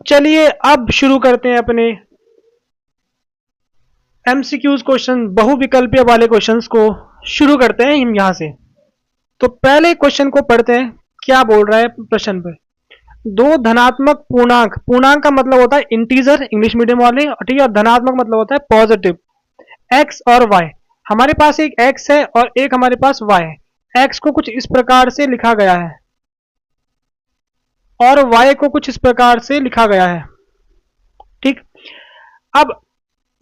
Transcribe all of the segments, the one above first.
चलिए अब शुरू करते हैं अपने एमसीक्यूज क्वेश्चन, बहुविकल्पीय वाले क्वेश्चंस को शुरू करते हैं हम यहां से। तो पहले क्वेश्चन को पढ़ते हैं, क्या बोल रहा है प्रश्न पे। दो धनात्मक पूर्णांक, पूर्णांक का मतलब होता है इंटीजर इंग्लिश मीडियम वाले, ठीक है, और धनात्मक मतलब होता है पॉजिटिव, एक्स और वाई। हमारे पास एक एक्स है और एक हमारे पास वाई है। एक्स को कुछ इस प्रकार से लिखा गया है और वाई को कुछ इस प्रकार से लिखा गया है, ठीक। अब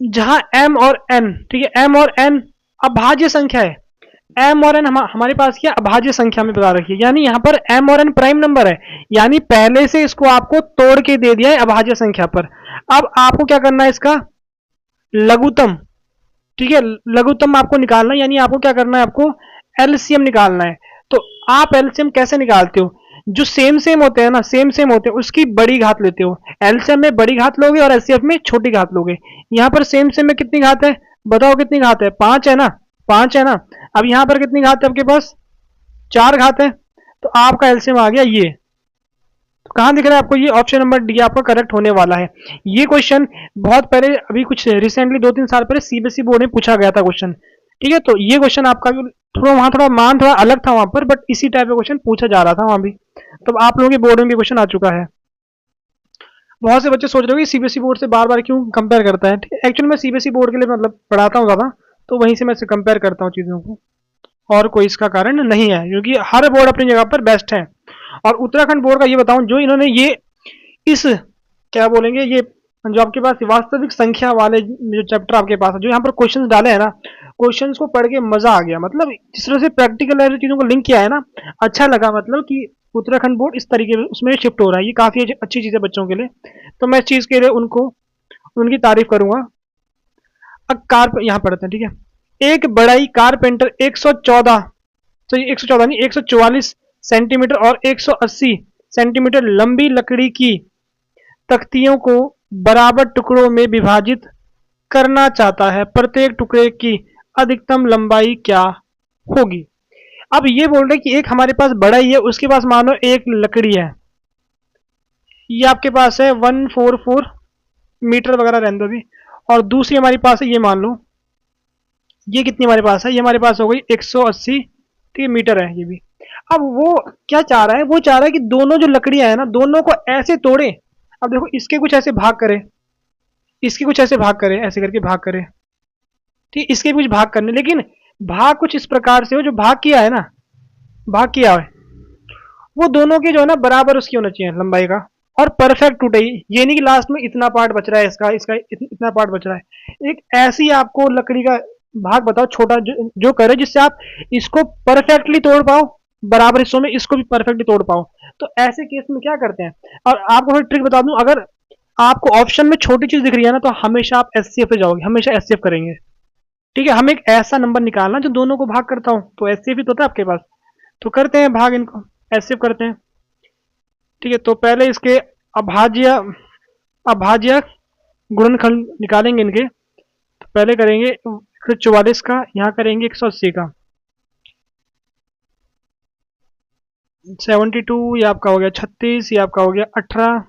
जहां m और n, ठीक है, m और n अभाज्य संख्या है। m और n हमारे पास क्या अभाज्य संख्या में बता रखी है, यानी यहां पर m और n प्राइम नंबर है, यानी पहले से इसको आपको तोड़ के दे दिया है अभाज्य संख्या पर। अब आपको क्या करना है, इसका लघुत्तम, ठीक है, लघुत्तम आपको निकालना है, यानी आपको क्या करना है, आपको एलसीएम निकालना है। तो आप एलसीएम कैसे निकालते हो, जो सेम सेम होते हैं ना, सेम सेम होते हैं, उसकी बड़ी घात लेते हो। एलसीएम में बड़ी घात लोगे और एचसीएफ में छोटी घात लोगे। यहाँ पर सेम सेम में कितनी घात है, बताओ कितनी घात है, 5 है ना, 5 है ना। अब यहाँ पर कितनी घात है आपके पास, 4 घात है। तो आपका एलसीएम आ गया ये। तो कहां दिख रहा है आपको, ये ऑप्शन नंबर डी आपका करेक्ट होने वाला है। ये क्वेश्चन बहुत पहले, अभी कुछ रिसेंटली 2-3 साल पहले सीबीएसई बोर्ड में पूछा गया था क्वेश्चन, ठीक है। तो ये क्वेश्चन आपका थोड़ा वहां थोड़ा मान थोड़ा अलग था वहां पर, बट इसी टाइप का क्वेश्चन पूछा जा रहा था वहां भी। तो आप लोगों के बोर्ड में भी क्वेश्चन आ चुका है। बहुत से बच्चे सोच रहे हो कि सीबीएसई बोर्ड से बार बार क्यों कंपेयर करता है। एक्चुअली मैं सीबीएसई बोर्ड के लिए मतलब पढ़ाता हूँ ज़्यादा, तो वहीं से मैं कंपेयर करता हूँ चीज़ों को, और कोई इसका कारण नहीं है, क्योंकि हर बोर्ड अपनी जगह पर बेस्ट है। और उत्तराखंड बोर्ड का ये बताऊं, जो इन्होंने ये इस क्या बोलेंगे, ये जो आपके पास वास्तविक संख्या वाले जो चैप्टर आपके पास है, जो यहाँ पर क्वेश्चंस डाले हैं ना, क्वेश्चंस को पढ़ के मजा आ गया। मतलब जिस तरह से प्रैक्टिकल चीजों को लिंक किया है ना, अच्छा लगा। मतलब कि उत्तराखंड बोर्ड इस तरीके उसमें शिफ्ट हो रहा है, ये काफी अच्छी चीज है बच्चों के लिए। तो मैं इस चीज के लिए उनको उनकी तारीफ करूंगा। अब कार यहाँ पढ़ते हैं, ठीक है। एक बड़ाई कारपेंटर 114, तो 114 नहीं 144 सेंटीमीटर और 180 सेंटीमीटर लंबी लकड़ी की तख्तियों को बराबर टुकड़ों में विभाजित करना चाहता है। प्रत्येक टुकड़े की अधिकतम लंबाई क्या होगी। अब ये बोल रहे कि एक हमारे पास बड़ाई है, उसके पास मानो एक लकड़ी है, ये आपके पास है 144 मीटर वगैरह रहने दो भी, और दूसरी हमारे पास है, ये मान लो ये कितनी हमारे पास है, ये हमारे पास हो गई 180, ठीक है, मीटर है ये भी। अब वो क्या चाह रहा है, वो चाह रहा है कि दोनों जो लकड़ियां है ना, दोनों को ऐसे तोड़े। अब देखो इसके कुछ ऐसे भाग करे, इसके कुछ ऐसे भाग करे, ऐसे करके भाग करे, ठीक, इसके कुछ भाग करने, लेकिन भाग कुछ इस प्रकार से हो, जो भाग किया है ना, भाग किया है वो दोनों के जो है ना बराबर उसकी होना चाहिए लंबाई का, और परफेक्ट टूटे। ये नहीं कि लास्ट में इतना पार्ट बच रहा है इसका इसका इतना पार्ट बच रहा है। एक ऐसी आपको लकड़ी का भाग बताओ छोटा, जो करे जिससे आप इसको परफेक्टली तोड़ पाओ, बराबर हिस्सों में इसको भी परफेक्टली तोड़ पाओ। तो ऐसे केस में क्या करते हैं, और आपको मैं ट्रिक बता दूं, अगर आपको ऑप्शन में छोटी चीज दिख रही है ना, तो हमेशा आप एचसीएफ पे जाओगे, हमेशा एचसीएफ करेंगे, ठीक है। हमें एक ऐसा नंबर निकालना जो दोनों को भाग करता हो, तो एचसीएफ ही तो होता है आपके पास। तो करते हैं भाग, इनको एचसीएफ करते हैं, ठीक है। तो पहले इसके अभाज्य अभाज्य गुणनखंड निकालेंगे इनके। तो पहले करेंगे 144 का, यहाँ करेंगे 180 का, 72, ये आपका हो गया 36, ये आपका हो गया 18,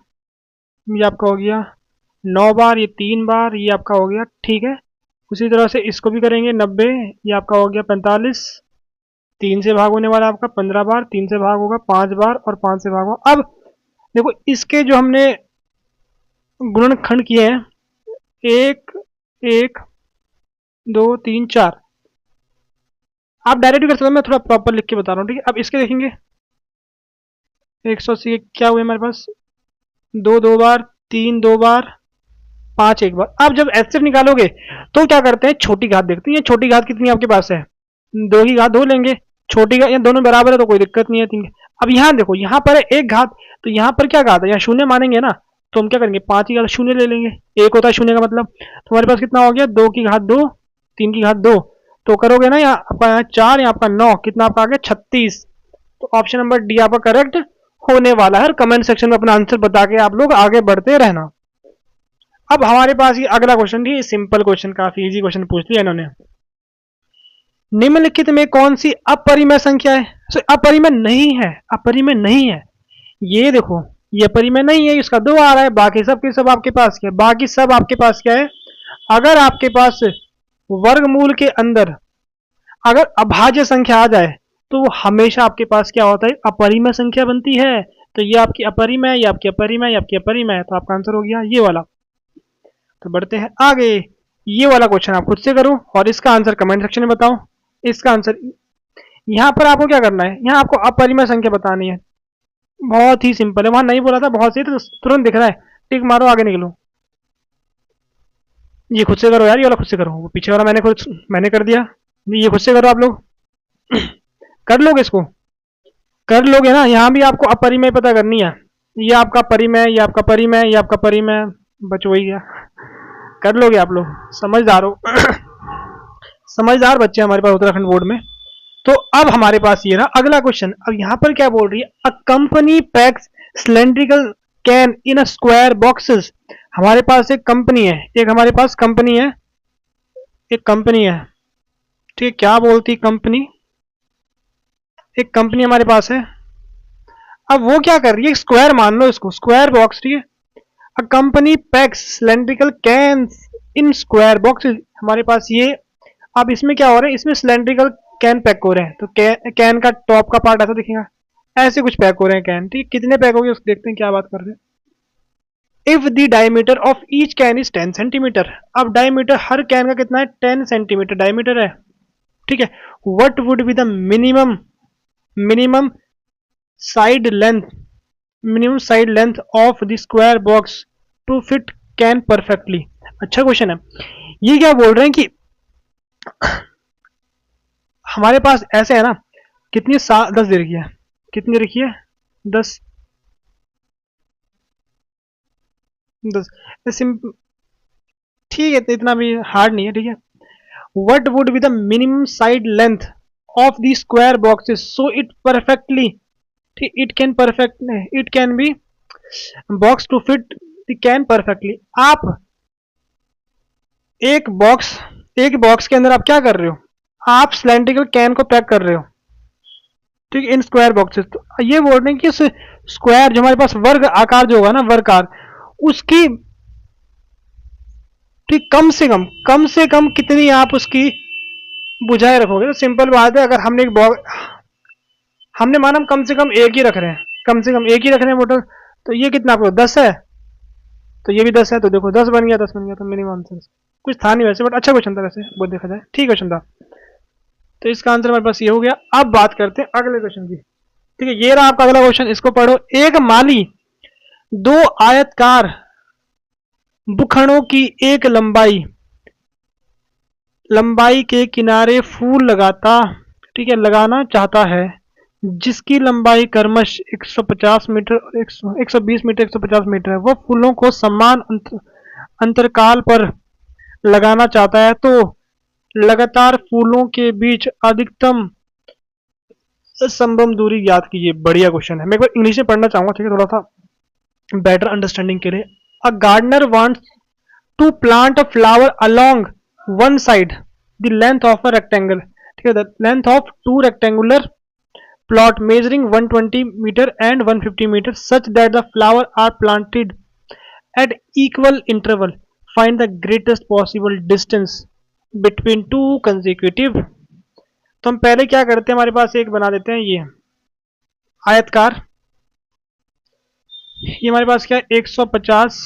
ये आपका हो गया 9 बार, ये 3 बार, ये आपका हो गया, ठीक है। उसी तरह से इसको भी करेंगे 90, ये आपका हो गया 45, 3 से भाग होने वाला आपका 15 बार, 3 से भाग होगा 5 बार, और 5 से भाग होगा। अब देखो इसके जो हमने गुणनखंड किए हैं, 1 1 2 3 4, आप डायरेक्ट भी कर सकते हो, मैं थोड़ा प्रॉपर लिख के बता रहा हूँ, ठीक है। अब इसके देखेंगे 180 क्या हुए हमारे पास, 2 2 बार, 3 2 बार, 5 1 बार। अब जब एचसीएफ निकालोगे तो क्या करते हैं, छोटी घात देखते हैं। ये छोटी घात कितनी आपके पास है, 2 की घात 2 लेंगे, छोटी घात, ये दोनों बराबर है तो कोई दिक्कत नहीं है, ठीक है। अब यहाँ देखो, यहाँ पर है 1 घात, तो यहाँ पर क्या घात है, यहाँ शून्य मानेंगे ना, तो हम क्या करेंगे 5 की घात शून्य ले लेंगे, 1 होता है शून्य का मतलब। तो हमारे पास कितना हो गया, 2 की घात 2, 3 की घात 2, तो करोगे ना, यहाँ आपका यहाँ 4, यहाँ आपका 9, कितना आपका आ गया 36। तो ऑप्शन नंबर डी आपका करेक्ट होने वाला है। और कमेंट सेक्शन में अपना आंसर बता के आप लोग आगे बढ़ते रहना। अब हमारे पास ये अगला क्वेश्चन थी, सिंपल क्वेश्चन, काफी इजी क्वेश्चन पूछ लिया इन्होंने। निम्नलिखित में कौन सी अपरिमेय संख्या है, अपरिमेय नहीं है, अपरिमेय नहीं है। ये देखो ये अपरिमेय नहीं है, इसका 2 आ रहा है, बाकी सब के सब आपके पास क्या है, बाकी सब आपके पास क्या है, अगर आपके पास वर्गमूल के अंदर अगर अभाज्य संख्या आ जाए तो वो हमेशा आपके पास क्या होता है, अपरिमेय संख्या बनती है। तो ये आपकी अपरिमेय, ये आपकी अपरिमेय, ये आपकी अपरिमेय, तो आपका आंसर हो गया ये वाला। तो बढ़ते हैं आगे, ये वाला क्वेश्चन आप खुद से करो और इसका आंसर कमेंट सेक्शन में बताओ। इसका आंसर यहाँ पर आपको क्या करना है, यहाँ आपको अपरिमेय संख्या बतानी है, बहुत ही सिंपल है, वहां नहीं बोला था बहुत सही, तो तुरंत दिख रहा है, टिक मारो आगे निकलो। ये खुद से करो यार, ये वाला खुद से करो, वो पीछे वाला मैंने कर दिया, ये खुद से करो आप लोग। कर लोगे इसको, कर लोगे ना, यहाँ भी आपको अपरिमेय पता करनी है, ये आपका परिमेय, ये आपका परिमेय, ये आपका परिमेय, बच वही गया। कर लोगे आप लोग, समझदार हो। समझदार बच्चे हमारे पास उत्तराखंड बोर्ड में। तो अब हमारे पास ये रहा अगला क्वेश्चन। अब यहाँ पर क्या बोल रही है, a company PACS cylindrical can in a square boxes. हमारे पास एक कंपनी है, एक हमारे पास कंपनी है, एक कंपनी है, ठीक है, क्या बोलती कंपनी, एक कंपनी हमारे पास है। अब वो क्या कर रही है, स्क्वायर मान लो इसको, स्क्वायर बॉक्स, ठीक है, a company PACS cylindrical can in square boxes. हमारे पास ये, अब इसमें क्या हो रहा है, इसमें सिलेंड्रिकल कैन पैक हो रहे हैं, तो कैन का टॉप का पार्ट ऐसा दिखेगा, ऐसे कुछ पैक हो रहे हैं कैन, ठीक, कितने पैक हो गए उसको देखते हैं क्या बात कर रहे हैं। If the diameter of each can is 10 centimetre. अब डायमीटर हर कैन का कितना है, 10 सेंटीमीटर डायमीटर है, ठीक है। What would be the minimum minimum side length minimum side length of the square box to fit can perfectly. अच्छा question है। ये क्या बोल रहे हैं कि हमारे पास ऐसे है ना, कितनी 10 दे रखी है, कितनी रखी है, 10 10, ठीक है, तो इतना भी हार्ड नहीं है, ठीक है। What would be the minimum side length of the square boxes so it perfectly, ठीक, it can be box to fit the can perfectly. आप एक बॉक्स के अंदर आप क्या कर रहे हो, आप सिलेंड्रिकल कैन को पैक कर रहे हो, ठीक है, इन स्क्वायर बॉक्सेस। तो ये बोल रहे हैं कि स्क्वायर जो हमारे पास वर्ग आकार जो होगा ना, वर्गाकार, उसकी ठीक कम से कम कितनी आप उसकी बुझाए रखोगे। तो सिंपल बात है, अगर हमने एक बॉक्स, हमने माना हम कम से कम एक ही रख रहे हैं, कम से कम एक ही रख रहे हैं मोटर, तो ये कितना आपको 10 है, तो ये भी 10 है, तो देखो 10 बन गया, 10 बन गया, तो मिनिमम आंसर कुछ था नहीं वैसे, बट अच्छा क्वेश्चन था वैसे, बहुत देखा जाए, ठीक क्वेश्चन था। तो इसका आंसर हमारे पास ये हो गया। अब बात करते हैं अगले क्वेश्चन की, ठीक है, ये रहा आपका अगला क्वेश्चन, इसको पढ़ो। एक माली दो आयतकार बुखड़ों की एक लंबाई के किनारे फूल लगाना चाहता है, जिसकी लंबाई क्रमश 150 मीटर और 120 मीटर 150 मीटर है। वह फूलों को समान अंतरकाल पर लगाना चाहता है, तो लगातार फूलों के बीच अधिकतम संभव दूरी ज्ञात कीजिए। बढ़िया क्वेश्चन है, मैं एक बार इंग्लिश में पढ़ना चाहूंगा, ठीक है, थोड़ा सा बेटर अंडरस्टैंडिंग के लिए। A gardener wants to plant a flower along one side the length of a rectangle, ठीक है, the length of two rectangular plot measuring 120 meter and 150 meter such that the flower are planted at equal interval. Find the greatest possible distance between two consecutive। तो हम पहले क्या करते हैं, हमारे पास एक बना देते हैं, ये आयतकार, ये हमारे पास क्या है 150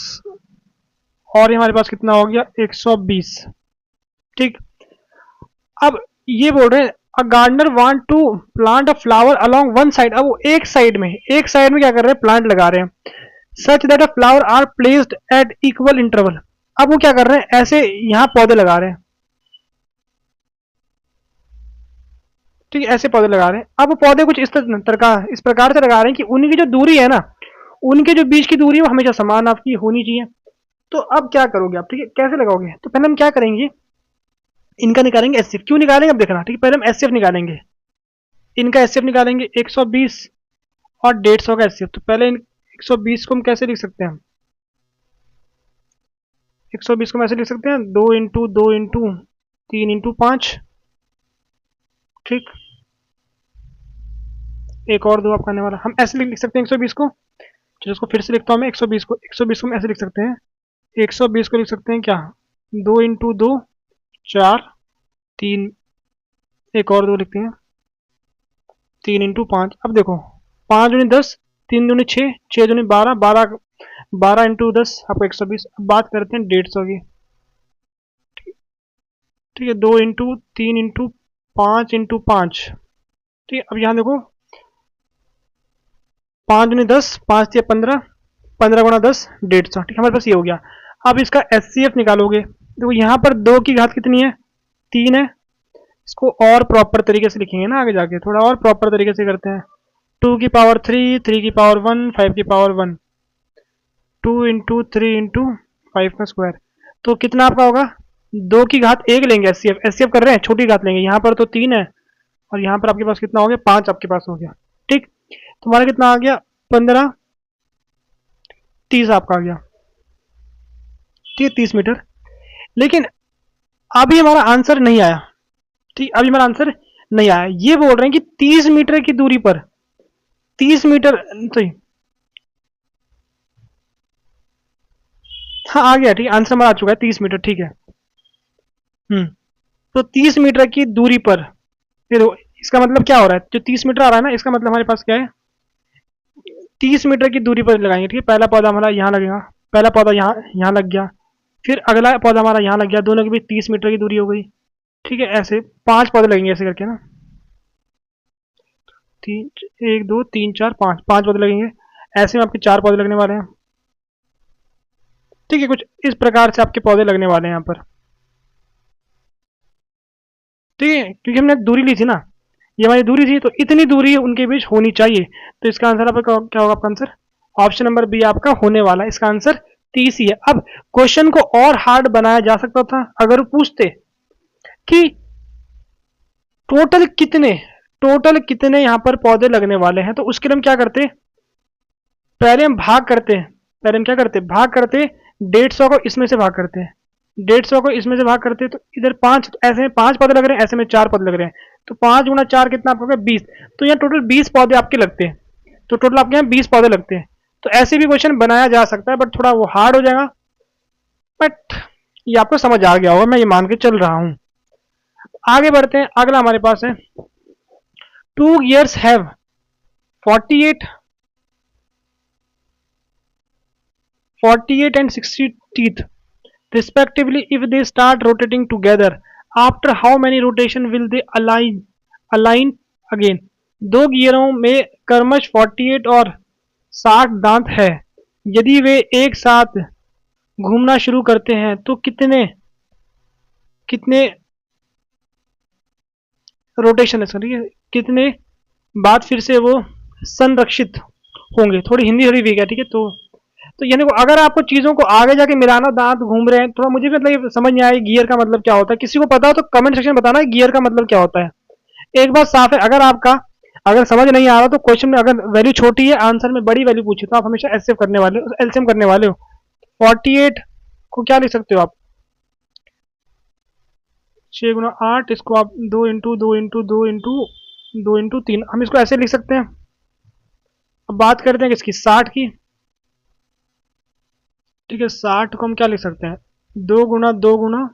और ये हमारे पास कितना हो गया 120, ठीक। अब ये बोल रहे हैं a gardener want to plant a flower along one side. अब वो एक साइड में क्या कर रहे हैं, प्लांट लगा रहे हैं, such that a flower are placed at equal interval. अब वो क्या कर रहे हैं, ऐसे यहाँ पौधे लगा रहे हैं, ठीक है, ऐसे पौधे लगा रहे हैं। अब वो पौधे कुछ इस प्रकार से लगा रहे हैं कि उनकी जो दूरी है ना, उनके जो बीच की दूरी है वो हमेशा समान आपकी होनी चाहिए। तो अब क्या करोगे आप, ठीक है, कैसे लगाओगे, तो पहले हम क्या करेंगे, इनका निकालेंगे एचसीएफ। क्यों निकालेंगे अब देखना, ठीक है, पहले हम एचसीएफ निकालेंगे, इनका एचसीएफ निकालेंगे 120 और 150 का एचसीएफ। तो पहले 120 को हम कैसे लिख सकते हैं, 120 को हम ऐसे लिख सकते हैं 2 इंटू 2 इंटू 3 इंटू 5, ठीक, एक और 2 आपका आने वाला, हम ऐसे लिख सकते हैं 120 को, तो इसको फिर से लिखता हूँ मैं 120 को। 120 को हम ऐसे लिख सकते हैं, 120 को लिख सकते हैं क्या, 2 इंटू 2 4, 3, एक और 2 लिखते हैं, 3 इंटू 5। अब देखो 5 दूनी 10, 3 दूनी 6, 6 दूनी 12, 12, 12 इंटू 10 आपको 120। अब बात करते हैं 150 की। ठीक है, 2 इंटू 3 इंटू 5 इंटू 5। ठीक है, अब यहाँ देखो 5 दूनी 10, 5 दिया 15, 15 गुणा 10 150। ठीक है, हमारे पास ये हो गया। अब इसका एचसीएफ निकालोगे, देखो यहाँ पर 2 की घात कितनी है, 3 है। इसको और प्रॉपर तरीके से लिखेंगे ना, आगे जाके थोड़ा और प्रॉपर तरीके से करते हैं। 2 की पावर 3, 3 की पावर 1, 5 की पावर 1, 2 इंटू 3 इंटू 5 का स्क्वायर। तो कितना आपका होगा, 2 की घात 1 लेंगे, एचसीएफ एचसीएफ कर रहे हैं, छोटी घात लेंगे। यहाँ पर तो 3 है और यहाँ पर आपके पास कितना हो गया, 5 आपके पास हो गया। ठीक, तुम्हारा कितना आ गया, 15, 30 आपका आ गया। ठीक है, 30 मीटर। लेकिन अभी हमारा आंसर नहीं आया। ठीक, अभी हमारा आंसर नहीं आया। ये बोल रहे हैं कि 30 मीटर की दूरी पर, 30 मीटर, सही, हाँ आ गया। ठीक, आंसर हमारा आ चुका है 30 मीटर। ठीक है, तो 30 मीटर की दूरी पर, ये देखो इसका मतलब क्या हो रहा है, जो 30 मीटर आ रहा है ना, इसका मतलब हमारे पास क्या है, 30 मीटर की दूरी पर लगाएंगे। ठीक है, पहला पौधा हमारा यहाँ लगेगा, पहला पौधा यहाँ लग गया, फिर अगला पौधा हमारा यहाँ लग गया, दोनों के बीच 30 मीटर की दूरी हो गई। ठीक है, ऐसे 5 पौधे लगेंगे ऐसे करके ना, 3, 1 2 3 4 5, 5 पौधे लगेंगे। ऐसे में आपके 4 पौधे लगने वाले हैं। ठीक है, कुछ इस प्रकार से आपके पौधे लगने वाले हैं यहाँ पर। ठीक है, क्योंकि हमने दूरी ली थी ना, ये हमारी दूरी थी, तो इतनी दूरी उनके बीच होनी चाहिए। तो इसका आंसर आपका क्या होगा, आपका आंसर ऑप्शन नंबर बी आपका होने वाला है। इसका आंसर 30 ही है। अब क्वेश्चन को और हार्ड बनाया जा सकता था अगर वो पूछते कि टोटल कितने यहाँ पर पौधे लगने वाले हैं, तो उसके लिए हम क्या करते, पहले हम भाग करते हैं, पहले हम क्या करते, भाग करते, 150 को इसमें से भाग करते हैं, 150 को इसमें से भाग करते हैं, तो इधर 5, ऐसे में 5 पौधे लग रहे हैं, ऐसे में 4 पौधे लग रहे हैं, तो 5 गुणा 4 कितना आपको होगा, 20। तो यहाँ टोटल 20 पौधे आपके लगते हैं, तो टोटल आपके यहाँ 20 पौधे लगते हैं। तो ऐसे भी क्वेश्चन बनाया जा सकता है, बट थोड़ा वो हार्ड हो जाएगा, बट ये आपको समझ आ गया होगा, मैं ये मान के चल रहा हूँ। आगे बढ़ते हैं, अगला हमारे पास है 2 gears have 48 and 60 teeth respectively. If they start rotating together, after how many rotation will they align again? 2 गियरों में क्रमश 48 और 60 दांत है। यदि वे एक साथ घूमना शुरू करते हैं तो कितने कितने रोटेशन है, सॉरी, कितने बाद फिर से वो संरक्षित होंगे। थोड़ी हिंदी थोड़ी वीक है। ठीक है, तो यानी अगर आपको चीजों को आगे जाके मिलाना, दांत घूम रहे हैं, थोड़ा मुझे भी मतलब समझ नहीं आया गियर का मतलब क्या होता है। किसी को पता हो तो कमेंट सेक्शन में बताना गियर का मतलब क्या होता है। एक बात साफ है, अगर समझ नहीं आ रहा तो क्वेश्चन में अगर वैल्यू छोटी है, आंसर में बड़ी वैल्यू पूछी, तो आप हमेशा एचसीएफ करने वाले हो, एलसीएम करने वाले हो। 48 को क्या लिख सकते हो आप, 6 गुना 8, इसको आप 2 इंटू 2 इंटू 2 इंटू 2 इंटू 3, हम इसको ऐसे लिख सकते हैं। अब बात करते हैं किसकी, 60 की। ठीक है, 60 को हम क्या लिख सकते हैं, 2 गुना 2 गुना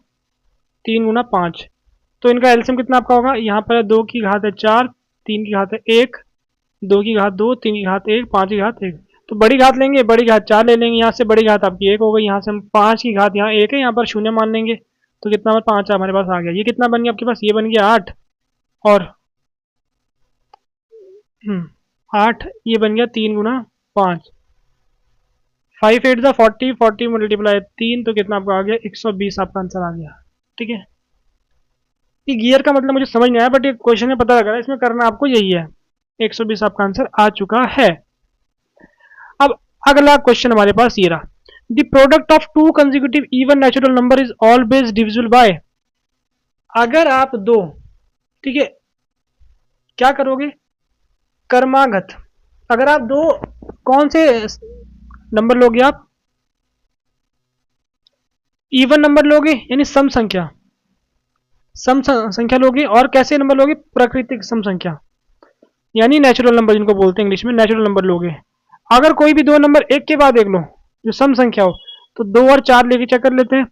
3 गुना 5। तो इनका एलसीएम कितना आपका होगा, यहाँ पर 2 की घात है 4, 3 की घात है 1, 2 की घात 2, 3 की घात 1, 5 की घात 1। तो बड़ी घात लेंगे, बड़ी घात 4 ले लेंगे, यहाँ से बड़ी घात आपकी 1 हो गई, यहाँ से हम 5 की घात, यहाँ 1 है, यहाँ पर शून्य मान लेंगे, तो कितना 5 हमारे पास आ गया। ये कितना बन गया आपके पास, ये बन गया 8, और 8, ये बन गया 3 गुना 5, 5 8 ज़ा 40, 40 मल्टीप्लाई 3, तो कितना आपका आ गया 120, आपका आंसर आ गया। ठीक है, ये गियर का मतलब मुझे समझ नहीं आया, बट ये क्वेश्चन में पता लग रहा है, इसमें करना आपको यही है। 120 आपका आंसर आ चुका है। अब अगला क्वेश्चन हमारे पास ये रहा, the product of 2 consecutive even natural number is always divisible by. अगर आप दो, ठीक है, क्या करोगे, कर्मागत। अगर आप दो कौन से नंबर लोगे, आप इवन नंबर लोगे यानी सम संख्या, सम संख्या लोगे, और कैसे नंबर लोगे, प्राकृतिक सम संख्या यानी नेचुरल नंबर जिनको बोलते हैं इंग्लिश में, नेचुरल नंबर लोगे। अगर कोई भी दो नंबर एक के बाद देख लो जो सम संख्या हो, तो 2 और 4 लेके चेक कर लेते हैं।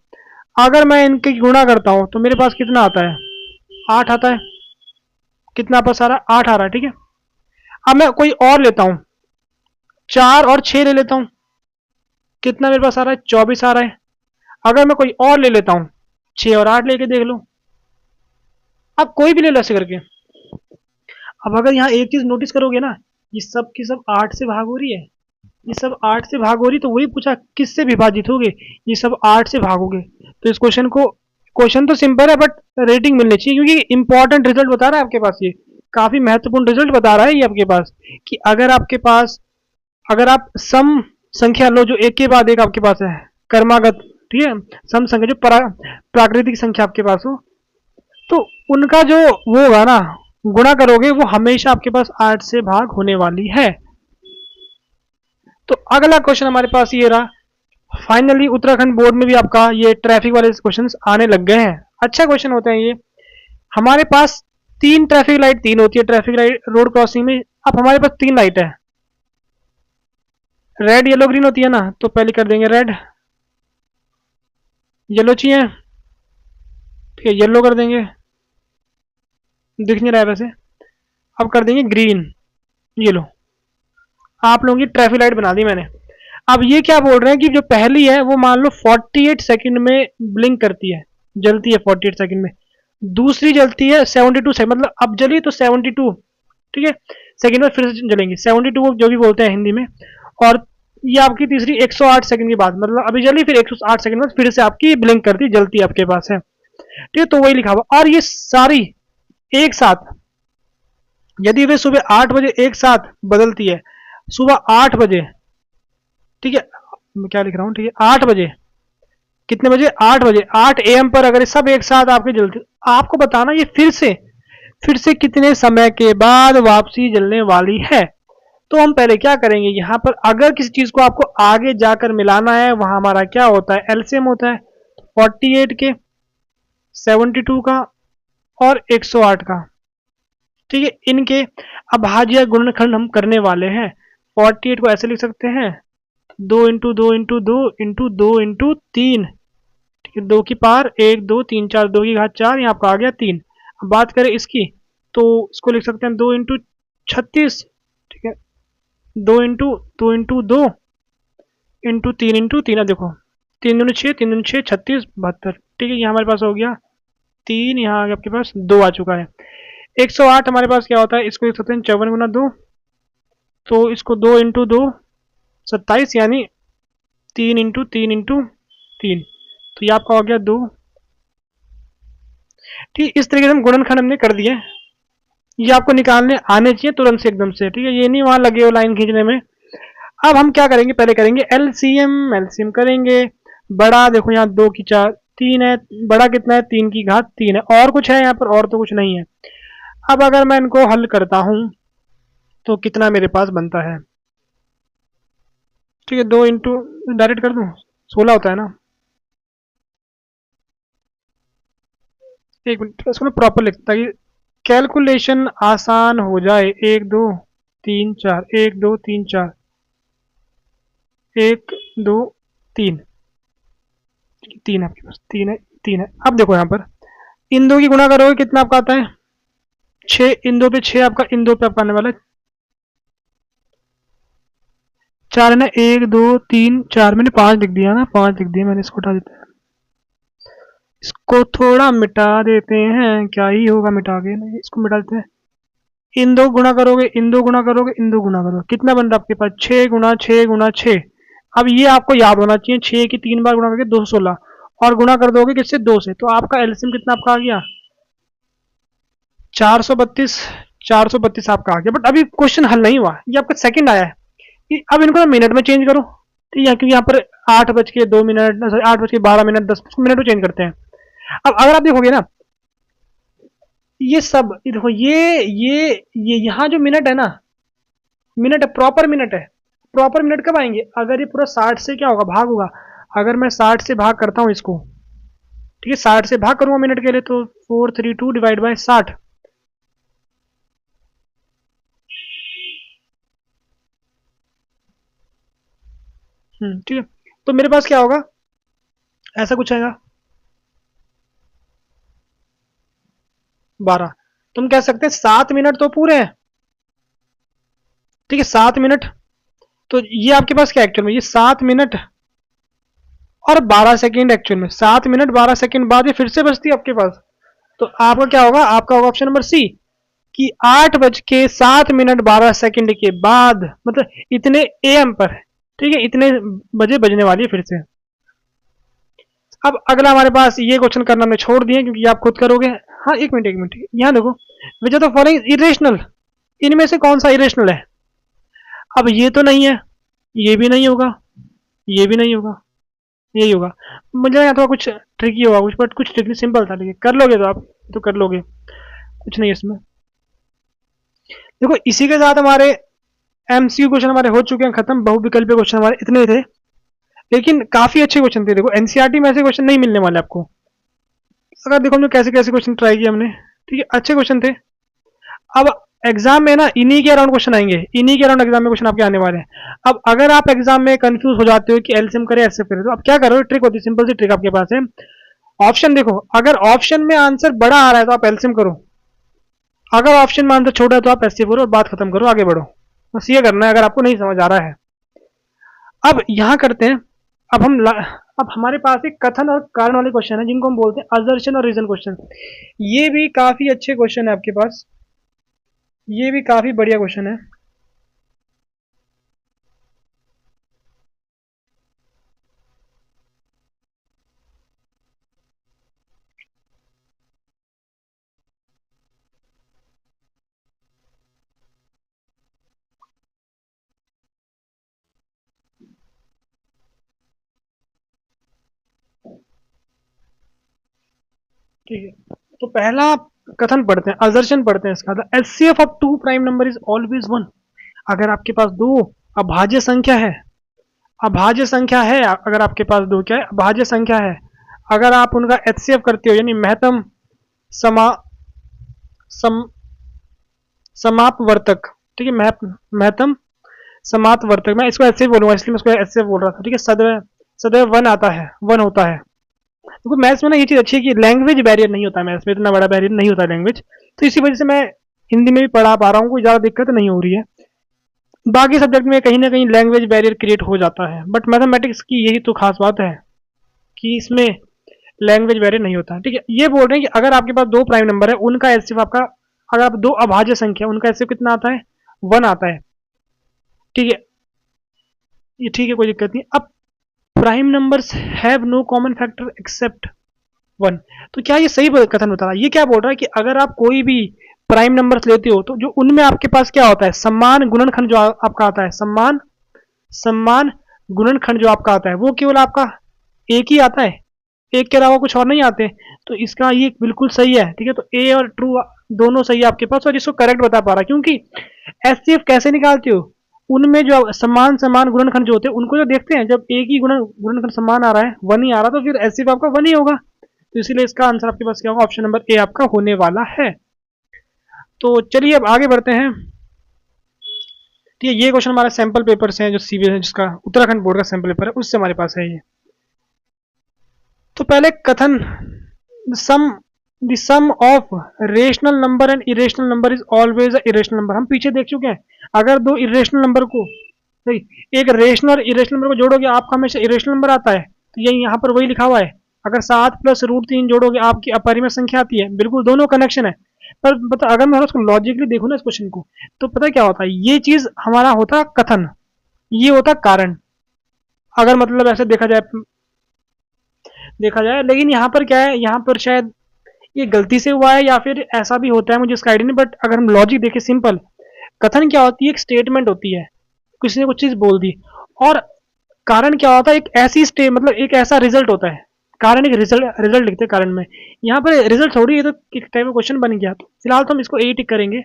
अगर मैं इनकी गुणा करता हूं तो मेरे पास कितना आता है, 8 आता है। कितना पास आ रहा है, 8 आ रहा है, ठीक है। अब मैं कोई और लेता हूं, 4 और 6 ले लेता हूं, कितना मेरे पास आ रहा है, 24 आ रहा है। अगर मैं कोई और ले लेता हूं, 6 और 8 लेके देख लो, अब कोई भी ले लो ऐसे करके। अब अगर यहाँ एक चीज नोटिस करोगे ना, ये सब की सब 8 से भाग हो रही है, ये सब 8 से भाग हो रही, तो वही पूछा किससे विभाजित होगे, ये सब 8 से भागोगे। तो इस क्वेश्चन को, क्वेश्चन तो सिंपल है बट रेटिंग मिलनी चाहिए, क्योंकि इंपॉर्टेंट रिजल्ट बता रहा है आपके पास, ये काफी महत्वपूर्ण रिजल्ट बता रहा है ये आपके पास, कि अगर आपके पास, अगर आप सम संख्या लो जो एक के बाद एक आपके पास है, कर्मागत, ठीक है, सम संख्या जो प्राकृतिक संख्या आपके पास हो, तो उनका जो वो होगा ना, गुणा करोगे, वो हमेशा आपके पास 8 से भाग होने वाली है। तो अगला क्वेश्चन हमारे पास ये रहा। फाइनली उत्तराखंड बोर्ड में भी आपका ये ट्रैफिक वाले क्वेश्चंस आने लग गए हैं। अच्छा क्वेश्चन होता है ये। हमारे पास तीन ट्रैफिक लाइट, तीन होती है ट्रैफिक लाइट रोड क्रॉसिंग में। अब हमारे पास तीन लाइट है, रेड येलो ग्रीन होती है ना, तो पहले कर देंगे रेड, येलो चाहिए, ठीक है, येलो कर देंगे, दिख नहीं रहा है वैसे। अब कर देंगे ग्रीन, ये लो, आप लोगों की ट्रैफिक लाइट बना दी मैंने। अब ये क्या बोल रहे हैं कि जो पहली है वो मान लो 48 सेकंड में ब्लिंक करती है, जलती है 48 सेकंड में। दूसरी जलती है 72 सेकंड, मतलब अब जली तो 72, ठीक है, सेकंड में फिर से जलेंगी, 72 जो भी बोलते हैं हिंदी में। और ये आपकी तीसरी 108 सेकंड के बाद, मतलब अभी जली फिर 108 सेकंड बाद फिर से आपकी ब्लिंक करती जलती आपके पास है, ठीक है। तो वही लिखा हुआ, और ये सारी एक साथ, यदि वे सुबह 8 बजे एक साथ बदलती है, सुबह 8 बजे, ठीक है, मैं क्या लिख रहा हूं, ठीक है, 8 बजे, कितने बजे, 8 बजे, 8 AM पर अगर सब एक साथ आपके जलते, आपको बताना ये फिर से कितने समय के बाद वापसी जलने वाली है। तो हम पहले क्या करेंगे, यहां पर अगर किसी चीज को आपको आगे जाकर मिलाना है, वहां हमारा क्या होता है, एलसीएम होता है, 48 के, 72 का और 108 का, ठीक है। इनके अभाज्य गुणनखंड हम करने वाले हैं। 48 को ऐसे लिख सकते हैं, 2 इंटू 2 इंटू 2 इंटू 2 इंटू 3, ठीक है, 2 की पावर 1 2 3 4, 2 की घात 4, यहाँ आपका आ गया 3। अब बात करें इसकी, तो इसको लिख सकते हैं 2 इंटू 36, ठीक है, 2 इंटू 2 इंटू 3 इंटू 3। अब देखो 3 दूनी 6, 3 दूनी 6, 36 72, ठीक है। ये हमारे पास हो गया 3, यहाँ आपके पास 2 आ चुका है। 108 हमारे पास क्या होता है, इसको लिख सकते हैं 54 गुना 2, तो इसको 2 इंटू 2 27, यानी 3 इंटू 3 इंटू 3, तो ये आपका हो गया 2, ठीक। इस तरीके से हम गुणनखंड हमने कर दिए। ये आपको निकालने आने चाहिए तुरंत से एकदम से, ठीक है, ये नहीं वहां लगे हो लाइन खींचने में। अब हम क्या करेंगे, पहले करेंगे एलसीएम, एलसीएम करेंगे। बड़ा देखो यहाँ 2 की 4 3 है, बड़ा कितना है, 3 की घात 3 है। और कुछ है यहाँ पर, और तो कुछ नहीं है। अब अगर मैं इनको हल करता हूं तो कितना मेरे पास बनता है, ठीक है, 2 इंटू, डायरेक्ट कर दूं, 16 होता है ना। एक मिनट, इसको मैं प्रॉपर लिखता ताकि कैलकुलेशन आसान हो जाए। 1 2 3 4, 1 2 3 4, 1 2 3, 3 आपके पास, 3 है, 3 है। अब देखो यहाँ पर इन दो की गुणा करोगे कितना आपका आता है, 6, इन दो पे 6 आपका, इन दो पे आपका आने वाला है 4 है ना, 1 2 3 4, मैंने 5 लिख दिया ना, 5 लिख दिया मैंने, इसको हटा देते हैं, इसको थोड़ा मिटा देते हैं, क्या ही होगा मिटा के, नहीं इसको मिटा देते हैं। इन दो गुणा करोगे, इन दो गुणा करोगे, इन दो गुणा करोगे, कितना बन रहा है आपके पास, 6 गुना 6 गुना 6। अब ये आपको याद होना चाहिए, 6 की 3 बार गुणा करके 216, और गुणा कर दोगे किससे, 2 से, तो आपका एलसीएम कितना आपका आ गया, 432, 432 आपका आ गया। बट अभी क्वेश्चन हल नहीं हुआ, ये आपका सेकंड आया है। अब इनको मिनट में चेंज करो, ठीक है, क्योंकि यहाँ पर 8 बज के 2 मिनट, 8 बज के 12 मिनट 10 मिनट में चेंज करते हैं। अब अगर आप देखोगे ना, ये सब देखो, ये यहाँ जो मिनट है ना, मिनट है, प्रॉपर मिनट है। प्रॉपर मिनट कब आएंगे, अगर ये पूरा 60 से क्या होगा, भाग होगा। अगर मैं 60 से भाग करता हूँ इसको, ठीक है, 60 से भाग करूंगा मिनट के लिए, तो 432 डिवाइड बाय 60, ठीक है। तो मेरे पास क्या होगा, ऐसा कुछ आएगा 12। तुम कह सकते हैं 7 मिनट तो पूरे हैं, ठीक है 7 मिनट। तो ये आपके पास क्या एक्चुअल में, ये 7 मिनट और 12 सेकेंड एक्चुअल में, 7 मिनट 12 सेकेंड बाद ये फिर से बचती है आपके पास। तो आपका क्या होगा, आपका होगा ऑप्शन नंबर सी, कि 8 बज के 7 मिनट 12 सेकेंड के बाद, मतलब इतने एम पर, ठीक है, इतने बजे बजने वाली है फिर से। अब अगला हमारे पास ये क्वेश्चन करना हमने छोड़ दिए क्योंकि आप खुद करोगे। हाँ एक मिनट यहाँ देखो, which are the following irrational, इनमें से कौन सा इरेशनल है। अब ये तो नहीं है, ये भी नहीं होगा, ये भी नहीं होगा, यही होगा। मुझे यहाँ थोड़ा कुछ ट्रिकी होगा कुछ, बट कुछ ट्रिकी सिंपल था, लेकिन कर लोगे तो आप तो कर लोगे, कुछ नहीं है इसमें। देखो इसी के साथ हमारे एमसीक्यू क्वेश्चन हमारे हो चुके हैं खत्म, बहुविकल्पीय क्वेश्चन हमारे इतने थे, लेकिन काफी अच्छे क्वेश्चन थे। देखो एनसीईआरटी में ऐसे क्वेश्चन नहीं मिलने वाले आपको। अगर देखो हमने कैसे कैसे क्वेश्चन ट्राई किए हमने, ठीक है अच्छे क्वेश्चन थे। अब एग्जाम में ना इन्हीं के अराउंड क्वेश्चन आएंगे, इन्हीं के अराउंड एग्जाम में क्वेश्चन आपके आने वाले हैं। अब अगर आप एग्जाम में कंफ्यूज हो जाते हो कि एलसीएम करे एचसीएफ करे, तो आप क्या करो, ट्रिक होती है, सिंपल सी ट्रिक आपके पास है। ऑप्शन देखो, अगर ऑप्शन में आंसर बड़ा आ रहा है तो आप एलसीएम करो, अगर ऑप्शन में आंसर छोटा है तो आप एचसीएफ करो और बात खत्म करो, आगे बढ़ो। बस ये करना है अगर आपको नहीं समझ आ रहा है। अब यहाँ करते हैं, अब हमारे पास एक कथन और कारण वाले क्वेश्चन है जिनको हम बोलते हैं असर्शन और रीजन क्वेश्चन। ये भी काफी अच्छे क्वेश्चन है आपके पास, ये भी काफी बढ़िया क्वेश्चन है। ठीक है, तो पहला कथन पढ़ते हैं, असर्शन पढ़ते हैं इसका। The HCF of two prime number is always 1। अगर आपके पास दो अभाज्य संख्या है, अभाज्य संख्या है, अगर आपके पास दो क्या है, अभाज्य संख्या है, अगर आप उनका एचसीएफ करते हो यानी महत्तम समा सम समापवर्तक, ठीक है महत्तम समापवर्तक, मैं इसको ऐसे ही बोलूंगा इसलिए मैं इसको ऐसे बोल रहा था, ठीक है सदैव सदैव वन आता है, वन होता है। देखो मैथ्स में ना ये चीज़ अच्छी है कि लैंग्वेज बैरियर नहीं होता, मैथ्स में इतना बड़ा बैरियर नहीं होता लैंग्वेज, तो इसी वजह से मैं हिंदी में भी पढ़ा पा रहा हूँ, कोई ज़्यादा दिक्कत नहीं हो रही है। बाकी सब्जेक्ट में कहीं ना कहीं लैंग्वेज बैरियर क्रिएट हो जाता है, बट मैथमेटिक्स की यही तो खास बात है कि इसमें लैंग्वेज बैरियर नहीं होता। ठीक है, ये बोल रहे हैं कि अगर आपके पास दो प्राइम नंबर है उनका एचसीएफ आपका, अगर आप दो अभाज्य संख्या उनका एचसीएफ कितना आता है, 1 आता है। ठीक है, ये ठीक है कोई दिक्कत नहीं। अब prime numbers have no common factor except 1, तो क्या ये सही कथन बता रहा है? ये क्या बोल रहा है कि अगर आप कोई भी प्राइम नंबर्स लेते हो तो जो उनमें आपके पास क्या होता है, सम्मान गुणनखंड जो आपका आता है, सम्मान सम्मान गुणनखंड जो आपका आता है वो केवल आपका एक ही आता है, एक के अलावा कुछ और नहीं आते। तो इसका ये बिल्कुल सही है। ठीक है, तो ए और ट्रू दोनों सही है आपके पास, और इसको करेक्ट बता पा रहा है क्योंकि एचसीएफ कैसे निकालते हो, उनमें जो समान समान गुणनखंड जो होते हैं उनको जो देखते हैं, जब एक ही गुणनखंड समान आ रहा है, 1 ही आ रहा, तो फिर एचसीएफ आपका 1 ही होगा। तो इसीलिए इसका आंसर आपके पास क्या होगा, ऑप्शन नंबर ए आपका होने वाला है। तो चलिए अब आगे बढ़ते हैं। ठीक है, ये क्वेश्चन हमारा सैंपल पेपर से है, जो सीबीएसई है, जिसका उत्तराखंड बोर्ड का सैंपल पेपर है, उससे हमारे पास है ये। तो पहले कथन, the sum of rational number and irrational number is always a irrational number. हम पीछे देख चुके हैं, अगर दो इरेशनल नंबर को, सही, एक रेशनल और इरेशनल नंबर को जोड़ोगे आपका हमेशा इरेशनल नंबर आता है। तो ये यहाँ पर वही लिखा हुआ है। अगर 7 + √3 जोड़ोगे आपकी अपरिमेय संख्या आती है, बिल्कुल दोनों कनेक्शन है। पर पता, अगर मैं उसको लॉजिकली देखूँ ना इस क्वेश्चन को, तो पता क्या होता है, ये चीज हमारा होता कथन, ये होता कारण, अगर मतलब ऐसे देखा जाए। लेकिन यहाँ पर क्या है, यहाँ पर शायद ये गलती से हुआ है या फिर ऐसा भी होता है, मुझे इसका आइडिया नहीं, बट अगर हम लॉजिक देखें सिंपल, कथन क्या होती है, एक स्टेटमेंट होती है, किसी ने कुछ चीज बोल दी, और कारण क्या होता है, एक ऐसी स्टेट, मतलब एक ऐसा रिजल्ट होता है। कारण एक रिजल्ट रिजल्ट लिखते हैं कारण में, यहाँ पर रिजल्ट थोड़ी, ये तो एक टाइप का क्वेश्चन बन गया। तो फिलहाल तो हम इसको ए टिक करेंगे,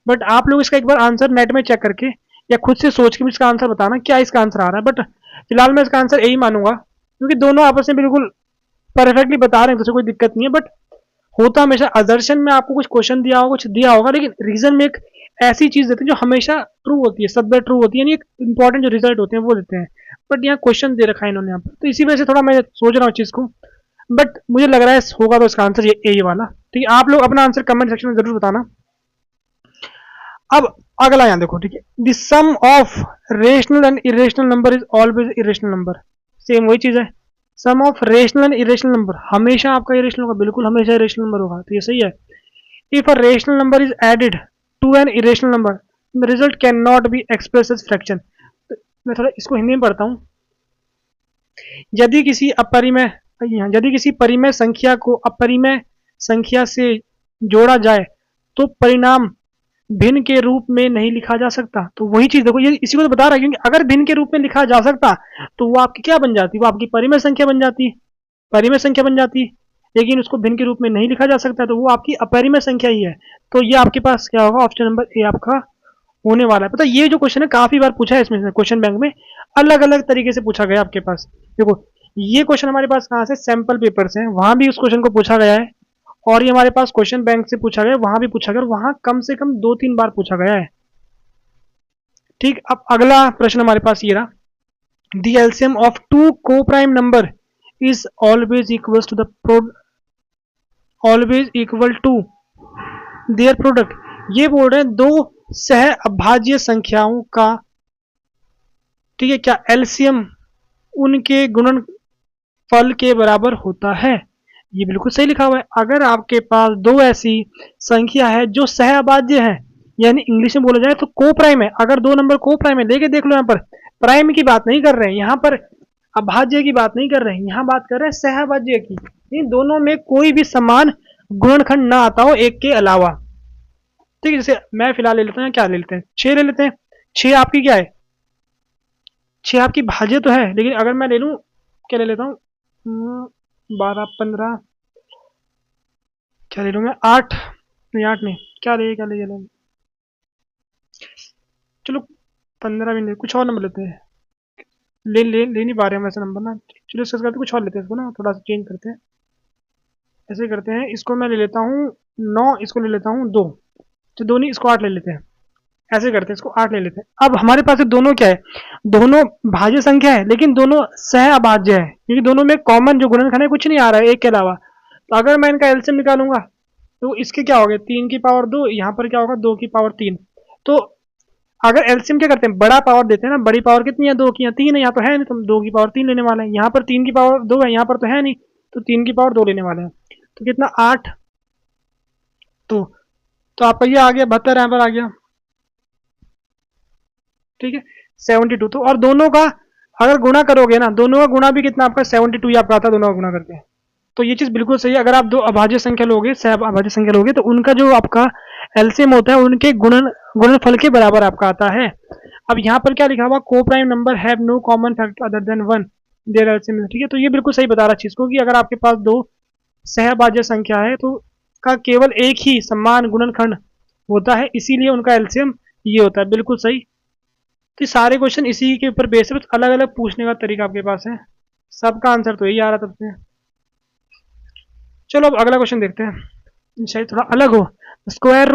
बट आप लोग इसका एक बार आंसर नेट में चेक करके या खुद से सोच के इसका आंसर बताना क्या इसका आंसर आ रहा है। बट फिलहाल मैं इसका आंसर यही मानूंगा क्योंकि दोनों आपस में बिल्कुल परफेक्टली बता रहे हैं, तो कोई दिक्कत नहीं है। बट होता हमेशा असर्शन में आपको कुछ क्वेश्चन दिया होगा, कुछ दिया होगा, लेकिन रीजन में एक ऐसी चीज देते हैं जो हमेशा ट्रू होती है, सब बार ट्रू होती है, यानी एक इंपॉर्टेंट जो रिजल्ट होते हैं वो देते हैं। बट यहाँ क्वेश्चन दे रखा है इन्होंने यहाँ पर, तो इसी वजह से थोड़ा मैं सोच रहा हूँ चीज को, बट मुझे लग रहा है होगा तो इसका आंसर ये वाला। ठीक है, आप लोग अपना आंसर कमेंट सेक्शन में जरूर बताना। अब अगला यहाँ देखो, ठीक है, the sum of rational and irrational number is always irrational number. Same वही चीज है, sum of rational and irrational number हमेशा आपका इरेशनल होगा, बिल्कुल हमेशा इरेशनल नंबर होगा, तो ये सही है। If a rational number is added to an irrational number the result can not be express as fraction. मैं थोड़ा इसको हिंदी में पढ़ता हूँ। यदि किसी परिमेय संख्या को अपरिमेय संख्या से जोड़ा जाए तो परिणाम भिन्न के रूप में नहीं लिखा जा सकता। तो वही चीज देखो, ये इसी को तो बता रहा है, क्योंकि अगर भिन्न के रूप में लिखा जा सकता तो वो आपकी क्या बन जाती, वो आपकी परिमेय संख्या बन जाती, परिमेय संख्या बन जाती। लेकिन उसको भिन्न के रूप में नहीं लिखा जा सकता तो वो आपकी अपरिमेय संख्या ही है। तो ये आपके पास क्या होगा, ऑप्शन नंबर ए आपका होने वाला है। पता ये जो क्वेश्चन है काफी बार पूछा है, इसमें क्वेश्चन बैंक में अलग अलग तरीके से पूछा गया आपके पास। देखो ये क्वेश्चन हमारे पास कहाँ से, सैंपल पेपर से, वहां भी उस क्वेश्चन को पूछा गया है, और ये हमारे पास क्वेश्चन बैंक से पूछा गया, वहां भी पूछा गया, वहां कम से कम 2-3 बार पूछा गया है। ठीक, अब अगला प्रश्न हमारे पास ये रहा, the LCM of two co prime number is always equal to their product. ये बोल रहे हैं दो सह अभाज्य संख्याओं का, ठीक है, क्या एलसीएम उनके गुणनफल के बराबर होता है। ये बिल्कुल सही लिखा हुआ है। अगर आपके पास दो ऐसी संख्या है जो सह अभाज्य है, यानी इंग्लिश में बोला जाए तो को प्राइम है, अगर दो नंबर को प्राइम है, लेके देख लो यहाँ पर प्राइम की बात नहीं कर रहे हैं, यहाँ पर अभाज्य की बात नहीं कर रहे हैं, यहाँ बात कर रहे हैं सह अभाज्य की। इन दोनों में कोई भी समान गुणनखंड ना आता हो एक के अलावा। ठीक है, जैसे मैं फिलहाल ले लेता हूँ, क्या ले लेते हैं, 6 ले लेते हैं। 6 आपकी क्या है, 6 आपकी भाज्य तो है, लेकिन अगर मैं ले लूँ, क्या ले लेता हूँ, 12 15, क्या ले लूँ मैं, 8 नहीं, 8 नहीं, क्या ले चलो 15 भी नहीं, कुछ और नंबर लेते हैं, ले नहीं पा रहे हम ऐसा नंबर ना। चलो इसके साथ कुछ और लेते हैं, इसको ना थोड़ा सा चेंज करते हैं, ऐसे करते हैं, इसको मैं ले लेता हूँ 9, इसको ले लेता हूँ 2, तो 2 नहीं, इसको 8 ले लेते हैं, ऐसे करते हैं, इसको 8 ले लेते हैं। अब हमारे पास दोनों क्या है, दोनों भाज्य संख्या है, लेकिन दोनों सह अभाज्य है, क्योंकि दोनों में कॉमन जो गुणनखंड है कुछ नहीं आ रहा है एक के अलावा। तो अगर मैं इनका एलसीएम निकालूंगा तो इसके क्या हो गए, 3 की पावर 2, यहाँ पर क्या होगा 2 की पावर 3। तो अगर एलसीएम क्या करते हैं, बड़ा पावर देते हैं ना, बड़ी पावर कितनी है, 2 की, यहाँ 3 है, यहाँ तो है नहीं, तो 2 की पावर 3 लेने वाले हैं। यहाँ पर 3 की पावर 2 है, यहाँ पर तो है नहीं, तो 3 की पावर 2 लेने वाले हैं। तो कितना 8, तो आपका ये आ गया 72, यहाँ पर आ गया, ठीक है 72। तो और दोनों का अगर गुणा करोगे ना, दोनों का गुणा भी कितना आपका 72 ही आपका आता है, दोनों का गुणा करके। तो ये चीज बिल्कुल सही है। अगर आप दो अभाज्य संख्या लोगे, सह अभाज्य संख्या लोगे, तो उनका जो आपका एलसीएम होता है उनके गुणनफल के बराबर आपका आता है। अब यहाँ पर क्या लिखा हुआ, co prime number have no common factor other than 1 their LCM. ठीक है, तो ये बिल्कुल सही बता रहा चीज को, कि अगर आपके पास दो सहअभाज्य संख्या है तो का केवल एक ही समान गुणनखंड होता है, इसीलिए उनका एलसीएम ये होता है, बिल्कुल सही। तो सारे क्वेश्चन इसी के ऊपर बेस है, बस अलग अलग पूछने का तरीका आपके पास है, सबका आंसर तो यही आ रहा तब से। चलो अब अगला क्वेश्चन देखते हैं, शायद थोड़ा अलग हो। Square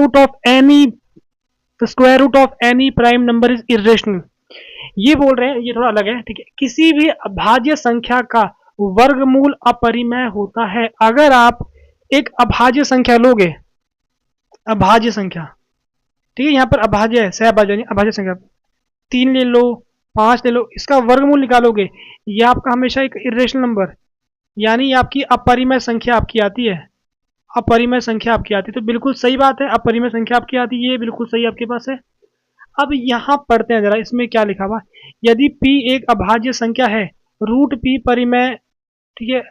root of any prime number is irrational. ये बोल रहे हैं, ये थोड़ा अलग है, ठीक है, किसी भी अभाज्य संख्या का वर्गमूल अपरिमेय होता है। अगर आप एक अभाज्य संख्या लोगे, अभाज्य संख्या, ठीक है, यहाँ पर अभाज्य है, सहअभाज्य नहीं, अभाज्य संख्या, 3 ले लो, 5 ले लो, इसका वर्गमूल निकालोगे, ये आपका हमेशा एक इरेशनल नंबर, यानी आपकी अपरिमेय संख्या आपकी आती है, अपरिमेय संख्या आपकी आती है। तो बिल्कुल सही बात है, अपरिमेय संख्या आपकी आती है, ये बिल्कुल सही आपके पास है। अब यहाँ पढ़ते हैं जरा, इसमें क्या लिखा हुआ, यदि p एक अभाज्य संख्या है, रूट p परिमेय, ठीक है,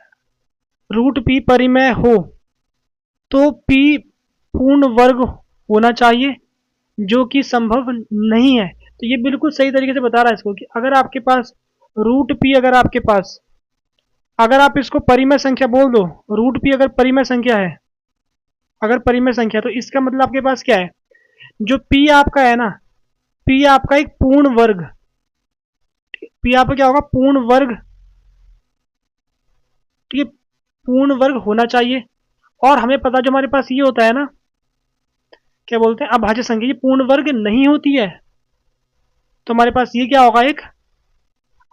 रूट p परिमेय हो तो p पूर्ण वर्ग होना चाहिए, जो कि संभव नहीं है। तो ये बिल्कुल सही तरीके से बता रहा है इसको, कि अगर आपके पास रूट p, अगर आपके पास, अगर आप इसको परिमेय संख्या बोल दो, रूट p अगर परिमेय संख्या है, अगर परिमेय संख्या, तो इसका मतलब आपके पास क्या है, जो p आपका है ना, p आपका एक पूर्ण वर्ग, p आपका क्या होगा, पूर्ण वर्ग, ठीक है, पूर्ण वर्ग होना चाहिए। और हमें पता जो हमारे पास ये होता है ना, क्या बोलते हैं, अभाज्य संख्या की पूर्ण वर्ग नहीं होती है, तो हमारे पास ये क्या होगा, एक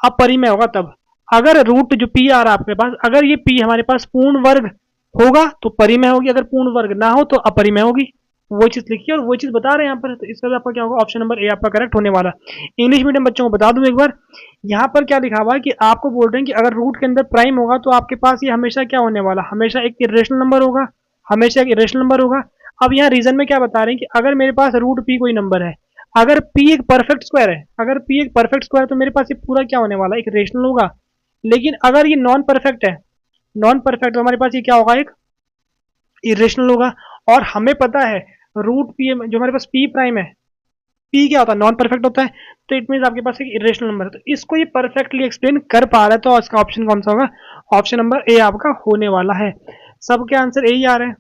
अपरिमेय होगा। तब अगर रूट जो पी आ रहा है आपके पास, अगर ये पी हमारे पास पूर्ण वर्ग होगा तो परिमेय होगी, अगर पूर्ण वर्ग ना हो तो अपरिमेय होगी। वो चीज लिखिए और वो चीज बता रहे हैं यहाँ पर, तो इसका आपका क्या होगा, ऑप्शन नंबर ए आपका करेक्ट होने वाला। इंग्लिश मीडियम बच्चों को बता दूं एक बार, यहाँ पर क्या लिखा हुआ है कि आपको बोल रहे हैं कि अगर रूट के अंदर प्राइम होगा तो आपके पास ये हमेशा क्या होने वाला, हमेशा एक इरेशनल नंबर होगा, हमेशा एक इरेशनल नंबर होगा। अब यहाँ रीजन में क्या बता रहे हैं कि अगर मेरे पास रूट पी कोई नंबर है, अगर पी एक परफेक्ट स्क्वायर है, अगर पी एक परफेक्ट स्क्वायर है तो मेरे पास ये पूरा क्या होने वाला है, एक रेशनल होगा। लेकिन अगर ये नॉन परफेक्ट है, नॉन परफेक्ट, तो हमारे पास ये क्या होगा, एक इरेशनल होगा। और हमें पता है रूट पी जो हमारे पास पी प्राइम है, पी क्या होता है, नॉन परफेक्ट होता है, तो इट मीन आपके पास एक इरेशनल नंबर है। तो इसको ये परफेक्टली एक्सप्लेन कर पा रहा है, तो इसका ऑप्शन कौन सा होगा, ऑप्शन नंबर ए आपका होने वाला है। सबके आंसर यही आ रहे हैं,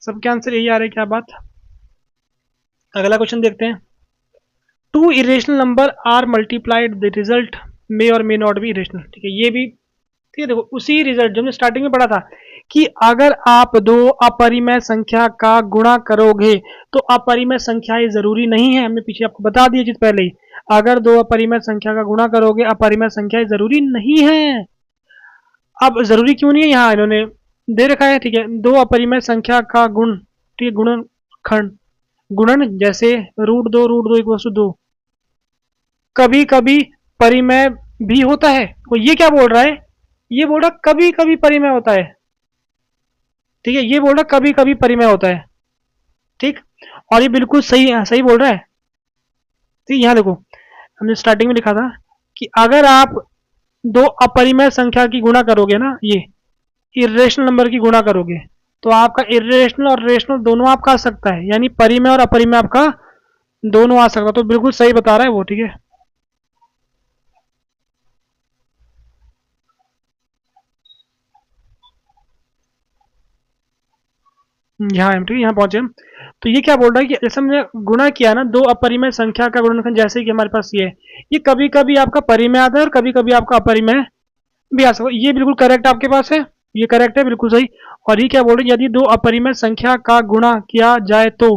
सबके आंसर यही आ रहे हैं, क्या बात। अगला क्वेश्चन देखते हैं। Two irrational number are multiplied, the result may or may not be irrational. ठीक है, ये भी ठीक है। देखो उसी रिजल्ट जो हमने स्टार्टिंग में पढ़ा था कि अगर आप दो अपरिमेय संख्या का गुणा करोगे तो अपरिमेय संख्याएं जरूरी नहीं है, हमने पीछे आपको बता दिया चीज पहले ही। अगर दो अपरिमेय संख्या का गुणा करोगे अपरिमेय संख्याएं जरूरी नहीं है। अब जरूरी क्यों नहीं है, यहाँ इन्होंने दे रखा है। ठीक है, दो अपरिमेय संख्या का गुण, ठीक है, गुणनखंड, गुणन जैसे रूट दो इक्वल टू 2 कभी कभी परिमेय भी होता है। तो ये क्या बोल रहा है, ये बोल रहा कभी कभी परिमेय होता है। ठीक है, ये बोल रहा कभी कभी परिमेय होता है। ठीक, और ये बिल्कुल सही सही बोल रहा है। ठीक, यहाँ देखो हमने स्टार्टिंग में लिखा था कि अगर आप दो अपरिमेय संख्या की गुणा करोगे ना, ये इरेशनल नंबर की गुणा करोगे, तो आपका इरेशनल और रेशनल दोनों आपका आ सकता है, यानी परिमेय और अपरिमेय आपका दोनों आ सकता है। तो बिल्कुल सही बता रहा है वो। ठीक है, यहाँ ठीक है, यहाँ पहुंचे हम। तो ये क्या बोल रहा है कि जैसे हमने गुणा किया ना दो अपरिमेय संख्या का गुणनखंड, जैसे कि हमारे पास ये है, ये कभी कभी आपका परिमेय आता है और कभी कभी आपका अपरिमेय भी आ सकता है। ये बिल्कुल करेक्ट आपके पास है, ये करेक्ट है, बिल्कुल सही। और ये क्या बोल रहे हैं, यदि दो अपरिमेय संख्या का गुणा किया जाए तो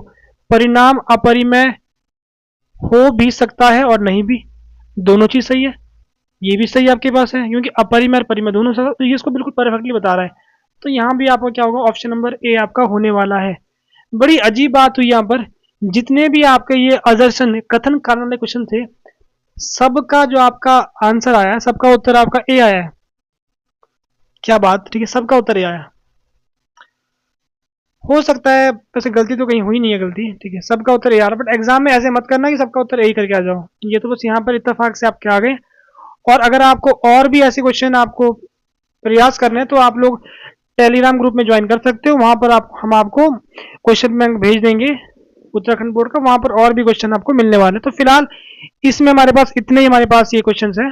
परिणाम अपरिमेय हो भी सकता है और नहीं भी, दोनों चीज सही है। ये भी सही आपके पास है, क्योंकि अपरिमेय और परिमेय दोनों सही, तो ये इसको बिल्कुल परफेक्टली बता रहा है। तो यहाँ भी आपका क्या होगा, ऑप्शन नंबर ए आपका होने वाला है। बड़ी अजीब बात हुई यहाँ पर, जितने भी आपके ये असर्शन कथन कारण वाले क्वेश्चन थे, सबका जो आपका आंसर आया है, सबका उत्तर आपका ए आया है। क्या बात, ठीक है, सबका उत्तर ए आया। हो सकता है वैसे गलती तो कहीं हुई नहीं है गलती, ठीक है, सबका उत्तर ए आ रहा, बट एग्जाम में ऐसे मत करना कि सबका उत्तर ए ही करके आ जाओ। ये तो बस यहाँ पर इत्तेफाक से आपके आ गए। और अगर आपको और भी ऐसे क्वेश्चन आपको प्रयास करने हैं तो आप लोग टेलीग्राम ग्रुप में ज्वाइन कर सकते हो, वहां पर हम आपको क्वेश्चन बैंक भेज देंगे उत्तराखंड बोर्ड का, वहां पर और भी क्वेश्चन आपको मिलने वाले हैं। तो फिलहाल इसमें हमारे पास इतने ही हमारे पास ये क्वेश्चन है।